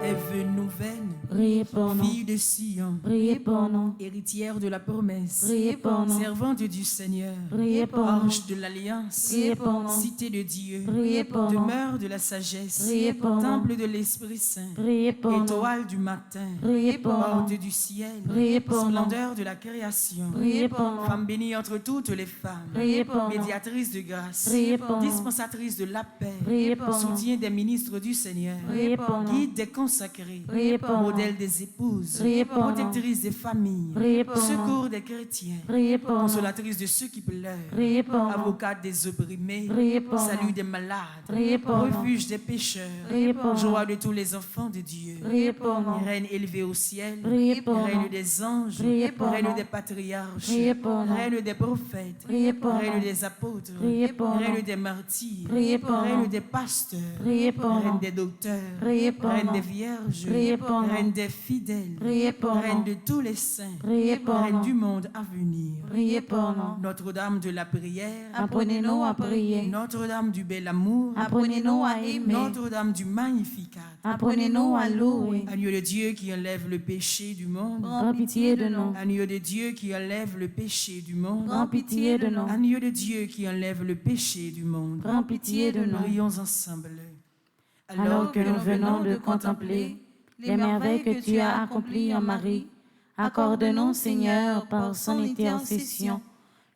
Ève nouvelle, Priez pour nous. fille de Sion, Priez pour nous. héritière de la promesse, Priez pour nous. servante du Seigneur, Priez pour nous. ange de l'alliance, Priez pour nous. cité de Dieu, Priez pour nous. demeure de la sagesse, Priez pour nous. temple de l'Esprit Saint, Priez pour nous. étoile du matin, Priez pour porte nous. du ciel, Priez pour nous. splendeur de la création, Priez pour nous. femme bénie entre toutes les femmes, Priez pour nous. médiatrice de grâce, Priez pour nous. dispensatrice de la paix, Priez pour nous. soutien des ministres du Seigneur, Priez pour nous. guide des conseillers consacrés, Priez pour nous. modèle des épouses, Priez pour nous. protectrice des familles, Priez pour nous. secours des chrétiens, Priez pour nous. consolatrice de ceux qui pleurent, Priez pour nous. avocate des opprimés, Priez pour salut nous. des malades, Priez pour nous. refuge des pécheurs, Priez pour joie nous. de tous les enfants de Dieu, Priez pour nous. reine élevée au ciel, Priez pour reine nous. des anges, Priez pour reine nous. des patriarches, Priez pour nous. reine des prophètes, Priez pour reine nous. des apôtres, Priez pour reine nous. des martyrs, Priez pour reine nous. des pasteurs, Priez pour reine nous. des docteurs, Priez pour reine nous. des vierges, Priez pour nous. reine des fidèles, Priez pour reine nous. de tous les saints, Priez pour reine nous. du monde à venir. Priez pour nous. Notre-Dame de la prière, Apprenez-nous à prier. Notre-Dame du bel amour, Apprenez-nous à aimer. Notre-Dame du magnificat, Apprenez-nous à louer. agneau de Dieu qui enlève le péché du monde, Prends pitié de nous. agneau de Dieu qui enlève le péché du monde, Prends pitié de nous. agneau de Dieu qui enlève le péché du monde. Prends pitié de nous. Prions ensemble. Alors que nous venons de contempler les merveilles que tu as accomplies en Marie, accorde-nous, Seigneur, par son intercession,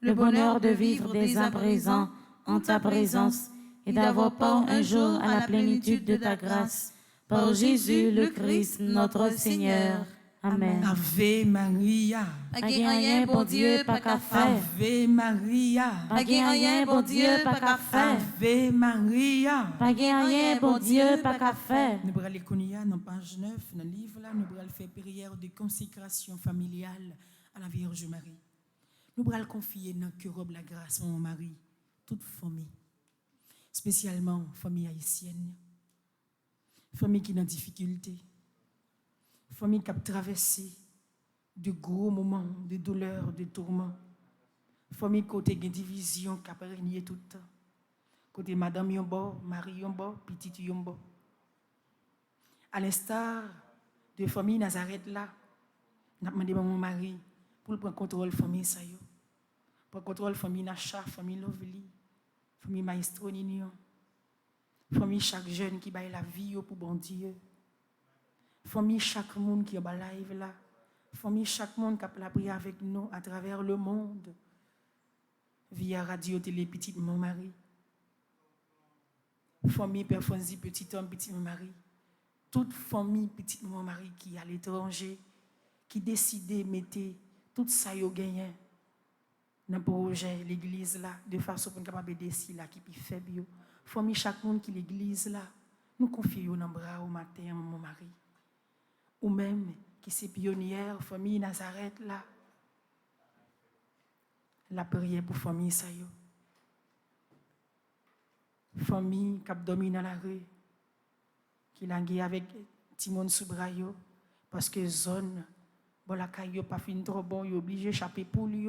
le bonheur de vivre dès à présent en ta présence et d'avoir part un jour à la plénitude de ta grâce. Par Jésus le Christ, notre Seigneur. Amen. Ave Maria, Pas gen rien, bon Dieu, pas qu'à faire. Ave Maria, Pas gen rien, bon Dieu, pas qu'à faire. Ave Maria. Pas gen rien, bon Dieu, pas qu'à faire. Nous allons lire dans page 9, dans le livre là, nous allons faire prière de consécration familiale à la Vierge Marie. Nous allons confier dans que robe la grâce mon mari, toute famille, spécialement famille haïtienne, famille qui est en difficulté, famille qui a traversé de gros moments de douleur, de tourments, famille côté de division qui a régné tout le temps, côté madame Yombo, Marie Yombo, petite Yombo. À l'instar de famille Nazareth là, n'a demandé à mon mari pour prendre contrôle de la famille ça yo. Pour contrôle de la famille Nacha, famille Lovely, famille Maestro Ninion, famille chaque jeune qui baille la vie yo pour bon Dieu. Famille chaque monde qui est en live là, famille chaque monde qui a la prière avec nous à travers le monde via radio télé petite mon mari. Famille Père Fonzi petit homme petit mon mari. Toute famille petit mon mari qui est à l'étranger qui décide de mettre tout ça yo gagné dans le projet l'église là de façon pour capable décider là qui plus faible yo. Famille chaque monde qui l'église là nous confions dans bras au matin mon mari. Ou même qui c'est pionnière famille Nazareth là. La prière pour famille ça yo. Famille qui domine dans la rue qui l'a avec Timon Soubrayo parce que zone bon la caille pas fin trop bon yo obligé échapper pour lui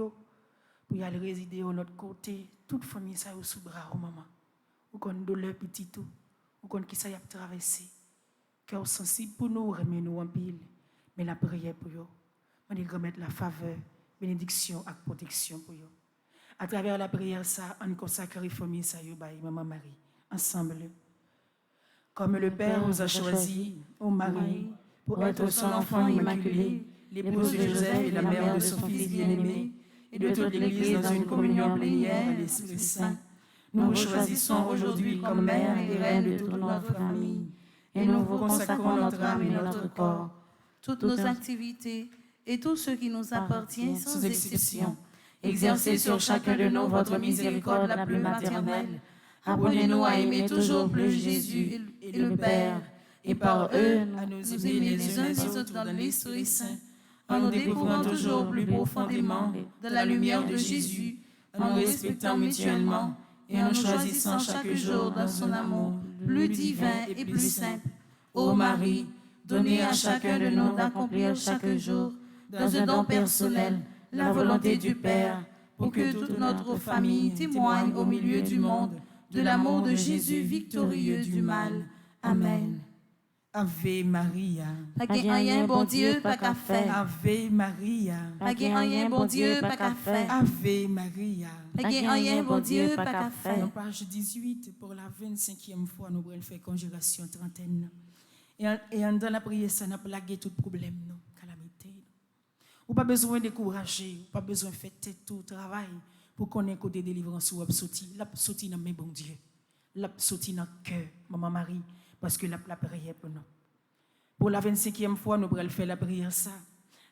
pour y aller résider de l'autre côté toute famille ça au Soubra au maman ou qu'on douleur petit tout ou qu'on qui ça y a traversé cœur sensible pour nous remet nous en pile mais la prière pour yo on dit remettre la faveur bénédiction et protection pour yo à travers la prière ça on consacre famille ça yo by maman Marie ensemble. Comme le Père vous a choisi, ô Marie, pour être son enfant immaculé, l'épouse de Joseph et la mère de son Fils bien-aimé, et de toute l'Église dans une communion plénière de l'Esprit Saint, nous vous choisissons aujourd'hui comme mère et reine de toute notre famille, et nous vous consacrons notre âme et notre corps, toutes nos activités et tout ce qui nous appartient sans exception. Exercez sur chacun de nous votre miséricorde la plus maternelle. Apprenez-nous à aimer toujours plus Jésus et le Père, et par eux, à nous Nous aimer aimer les uns les autres dans l'Esprit Saint, en nous découvrant découvrant toujours plus profondément de la lumière de Jésus, en nous respectant mutuellement et en nous choisissant chaque jour dans son amour plus divin et plus simple. Ô Marie, donnez à chacun de nous d'accomplir chaque jour, dans un don personnel, la volonté du Père, pour que toute notre famille témoigne au milieu du monde de l'amour de Jésus victorieux du mal. Amen. Ave Maria, Pas gen rien, bon Dieu, pas qu'à faire. Ave Maria, Pas gen rien, bon Dieu, pas qu'à faire. Ave Maria. Pas gen rien, bon Dieu, pas qu'à Dans faire. page 18, pour la 25e fois, nous allons faire conjuration trentaine. Et dans la prière, ça n'a pas lagué tout problème, non, calamité. Ou pas besoin de décourager, ou pas besoin de faire tout travail pour qu'on ait côté délivrance ou absoti. La sorti dans mes bon Dieu. La sorti dans le cœur, maman Marie, parce que la prière pour nous. Pour la 25e fois, nous allons faire la prière ça.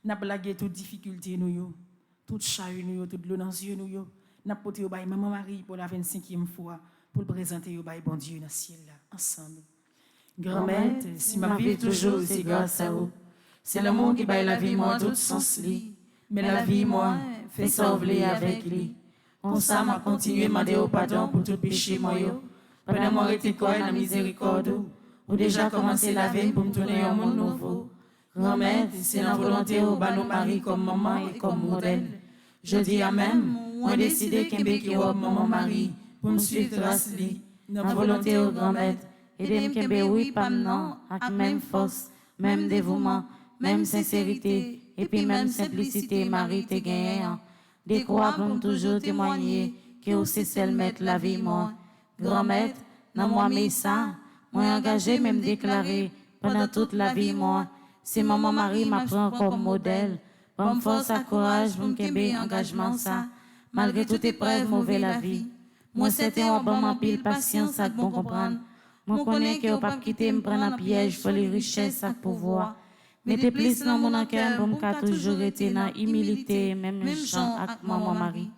Nous blagué toutes difficultés nous, toutes chahut nous, toutes l'eau dans les yeux nous. Nous porté au bail Maman Marie pour la 25e fois pour le présenter au bail bon Dieu dans le ciel là, ensemble. Grand-mère, si ma vie toujours c'est grâce à vous. C'est l'amour qui baille la vie moi tout sens li. Mais la vie moi fait sauver avec lui. Comme ça m'a continué demander au pardon pour tout péché moi yo. Pendant moi été quoi la miséricorde ou déjà commencé la veine pour me tourner un monde nouveau. Grand-mère, c'est la volonté au bas nos maris comme maman et comme modèle. Je dis à même, moi décidé qu'un béquet au maman Marie pour me suivre trace li. La volonté au grand-mère, et de me oui pas non, avec même force, même dévouement, même sincérité, et puis même simplicité, Marie te gagne. Des croix pour toujours témoigner que vous c'est celle mettre la vie moi. Grand-mère, dans moi mais ça, moi engagé même déclaré pendant toute la vie moi. C'est maman Marie m'apprend comme modèle. Bonne force à courage pour me engagement ça. Malgré toute épreuve, mauvais la vie. Moi c'était un bon en pile patience à bon comprendre. Moi connais que vous pas quitter me prendre un piège pour les richesses à pouvoir. Mettez plus dans mon cœur pour me toujours été dans humilité, même gens avec maman Marie.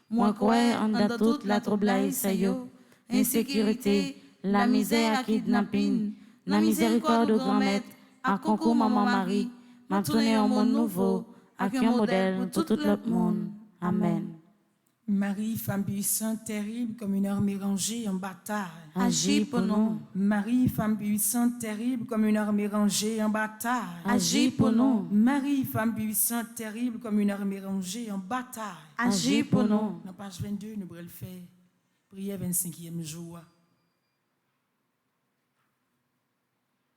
Moi crois en toute la trouble ça yo, insécurité, la misère à kidnapping, la miséricorde au grand-mère, à concours maman Marie, m'a tourné un monde nouveau, avec un modèle pour tout le monde. Amen. Marie, femme puissante, terrible comme une armée rangée en bataille. Agis pour nous. Marie, femme puissante, terrible comme une armée rangée en bataille. Agis pour nous. Marie, femme puissante, terrible comme une armée rangée en bataille. Agis pour nous. Dans page 22, nous allons faire prière 25e jour.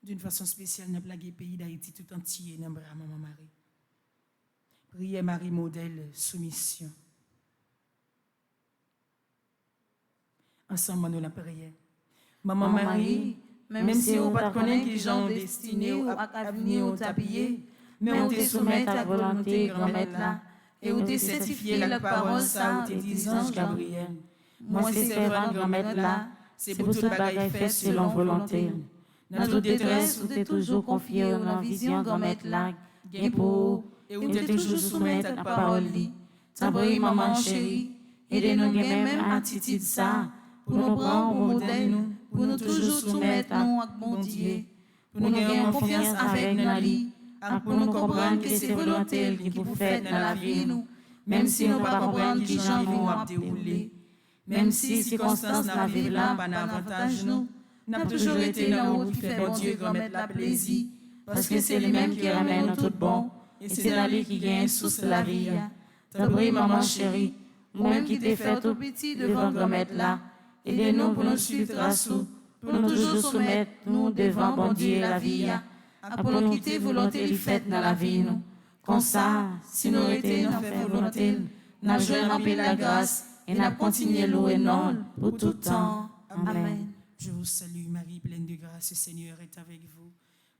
D'une façon spéciale, nous avons le pays d'Haïti tout entier dans Maman Marie. Prière Marie modèle, soumission. Ensemble, nous la prière. Maman Marie, même si vous ne connaissez pas qui gens destinés ou à venir ou t'habiller, mais on te soumet à la volonté grand-mère là, et on te certifié la parole ça ou te disant Gabriel. Moi, c'est servant grand-mère là, c'est pour tout bagaille fait selon volonté. Dans toute détresse, vous êtes toujours confié dans la vision grand-mère là, gain pour, et vous êtes toujours soumettre à la parole li. T'abri maman chérie, aidez-nous même attitude ça. Pour nous prendre au modèle, pour nous toujours soumettre à nous avec bon Dieu, pour nous gagner confiance avec nos lits, pour nous comprendre que c'est volonté qui vous fait dans la vie, nous, même si nous ne pas comprendre qui j'en vont à dérouler, même si les circonstances dans la vie là, pas d'avantage nous, n'a toujours été dans où qui fait bon Dieu grand-mère la plaisir, parce que c'est lui-même qui ramène nous tout bon, et c'est dans lui qui gagne sous la vie. T'as pris maman chérie, moi-même qui t'ai fait tout petit devant grand-mère là. Aidez-nous pour nous suivre trace, pour nous toujours soumettre nous devant bon Dieu la vie, pour nous quitter volonté lui faite dans la vie nous. Comme ça, si nous étions dans fait volonté, nous jouons remplir la grâce et nous continuons louer non pour tout temps. Amen. Je vous salue Marie, pleine de grâce, le Seigneur est avec vous.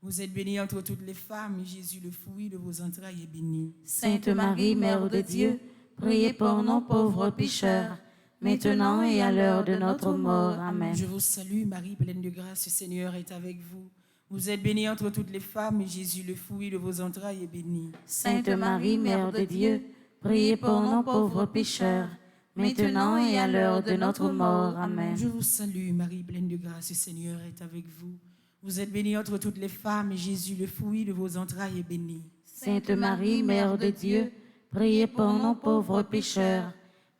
Vous êtes bénie entre toutes les femmes, et Jésus, le fruit de vos entrailles, est béni. Sainte Marie, Mère de Dieu, priez pour nous pauvres pécheurs, maintenant et à l'heure de notre mort. Amen. Je vous salue, Marie, pleine de grâce, le Seigneur est avec vous. Vous êtes bénie entre toutes les femmes, et Jésus, le fruit de vos entrailles, est béni. Sainte Marie, Mère de Dieu, priez pour nous pauvres pécheurs, maintenant et à l'heure de notre mort. Amen. Je vous salue, Marie, pleine de grâce, le Seigneur est avec vous. Vous êtes bénie entre toutes les femmes, et Jésus, le fruit de vos entrailles, est béni. Sainte Marie, Mère de Dieu, priez pour nous pauvres pécheurs,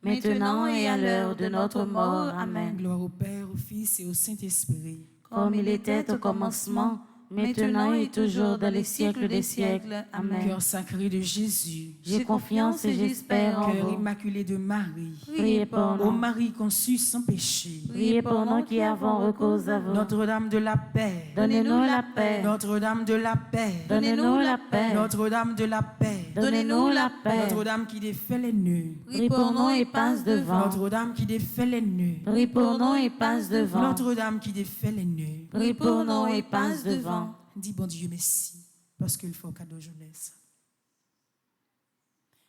maintenant et à l'heure de notre mort. Amen. Gloire au Père, au Fils et au Saint-Esprit. Comme il était au commencement, maintenant et toujours dans les siècles des siècles. Amen. Cœur sacré de Jésus, j'ai confiance et j'espère en cœur vous. immaculé de Marie, Priez pour ô nous. Marie conçue sans péché, Priez pour nous qui avons recours à vous. Notre-Dame de la paix, Donnez-nous la paix. Notre-Dame de la paix, Donnez-nous la paix. Notre-Dame de la paix, Donnez-nous la paix. Notre-Dame qui défait les nœuds, Prie pour nous et passe devant. Notre-Dame qui défait les nœuds, Prie pour nous et passe devant. Notre-Dame qui défait les nœuds. Prie pour nous et passe devant. Dis bon Dieu merci parce qu'il faut cadeau jeunesse.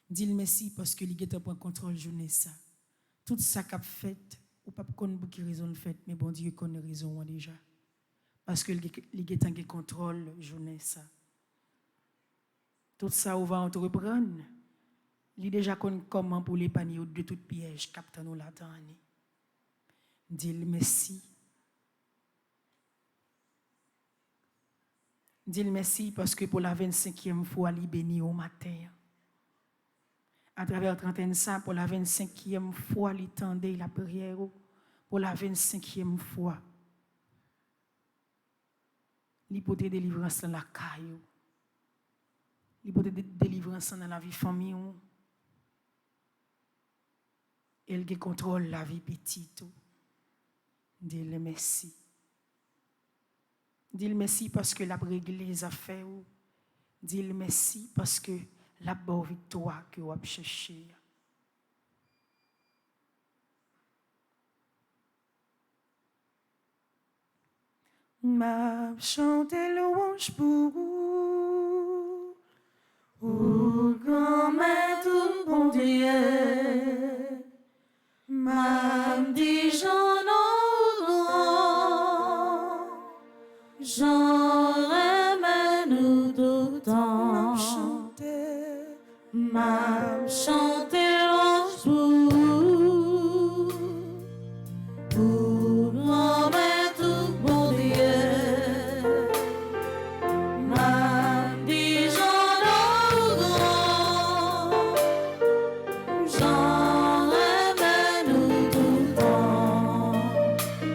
Dis le merci parce qu'il est pour contrôle jeunesse. Tout ça qu'a fait, ou pas qu'on qui raison fait, mais bon Dieu connaît raison déjà. Parce que les gens qui contrôlent journée ça. Tout ça, on va entreprendre. Il déjà connaît comment pour l'épargner de tout piège captant nous là-dedans. Dis merci. Dis merci parce que pour la 25e fois, il bénit au matin. À travers 31 ça, pour la 25e fois, il tendait la prière. Pour la 25e fois, il peut te délivrance dans la caille. Il peut te délivrance dans la vie famille. Il contrôle la vie petite. Dis-le merci. Dis-le merci parce que la réglé les affaires. Dis-le merci parce que la bonne victoire que vous avez cherché. M'a chanté louange pour vous. Ô grand maître bon Dieu, m'a dit j'en j'en remets nous d'autant. M'a chanté louange pour grand maître bon Dieu, m'a dit j'en remets nous d'autant.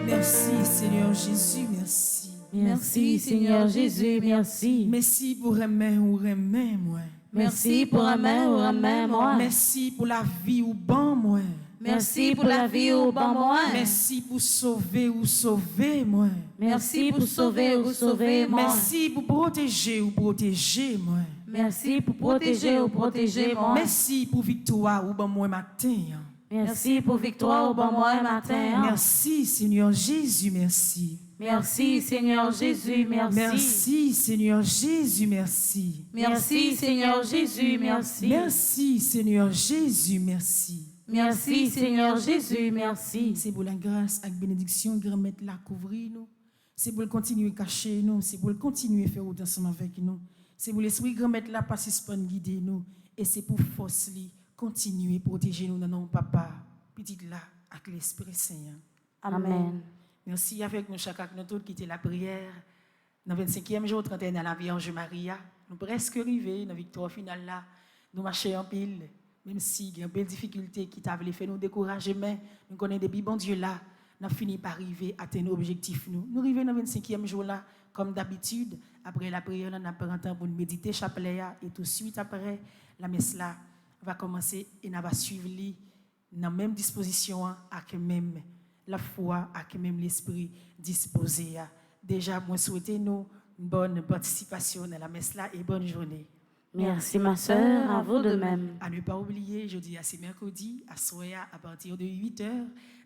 Merci Seigneur Jésus, merci. Merci Seigneur Jésus, merci. Merci pour aimer ou aimer moi. Merci pour aimer moi. Merci pour la vie ou bon moi. Merci pour la vie au bon moi. Merci pour sauver ou sauver moi. Merci pour sauver ou sauver moi. Merci pour protéger ou protéger moi. Merci pour protéger ou protéger moi. Merci pour victoire ou bon moi matin. Merci pour victoire au bon moi matin. Merci Seigneur Jésus, merci. Merci Seigneur Jésus, merci. Merci Seigneur Jésus, merci. Merci Seigneur Jésus, merci. Merci Seigneur Jésus, merci. Merci Seigneur Jésus, merci. C'est pour la grâce et la bénédiction, grand-mère la couvrir nous. C'est pour le continuer à cacher nous, c'est pour le continuer à faire autant ensemble avec nous. C'est pour l'esprit grand-mère la passer guider nous et c'est pour force li continuer à protéger nous dans nos papa, petite là avec l'Esprit Saint. Amen. Merci avec nous chacun nous tous qui était la prière. Dans le 25e jour, 31 à la Vierge Maria, nous presque arrivés dans la victoire finale là. Nous marchons en pile, même si il y a une belle difficulté qui t'a fait nous décourager, mais nous connaissons des bon Dieu là. Nous avons fini par arriver à atteindre l'objectif. Nous arrivons dans le 25e jour là, comme d'habitude. Après la prière, nous avons un temps pour méditer chapelet et tout de suite après, la messe là va commencer et nous va suivre dans la même disposition avec même la foi, avec même l'esprit disposé. Déjà, moi souhaitez nous une bonne participation dans la messe là et bonne journée. Merci ma sœur, à vous de même. À ne pas oublier, jeudi à c'est mercredi, à Soya, à partir de 8h,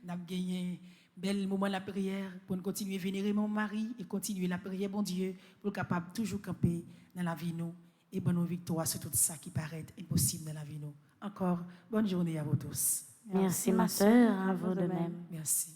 nous avons gagné un bel moment de la prière pour continuer à vénérer mon mari et continuer la prière, bon Dieu, pour capable toujours camper dans la vie nous et bonne victoire sur tout ça qui paraît impossible dans la vie nous. Encore, bonne journée à vous tous. Merci ma sœur, à vous de même. Merci.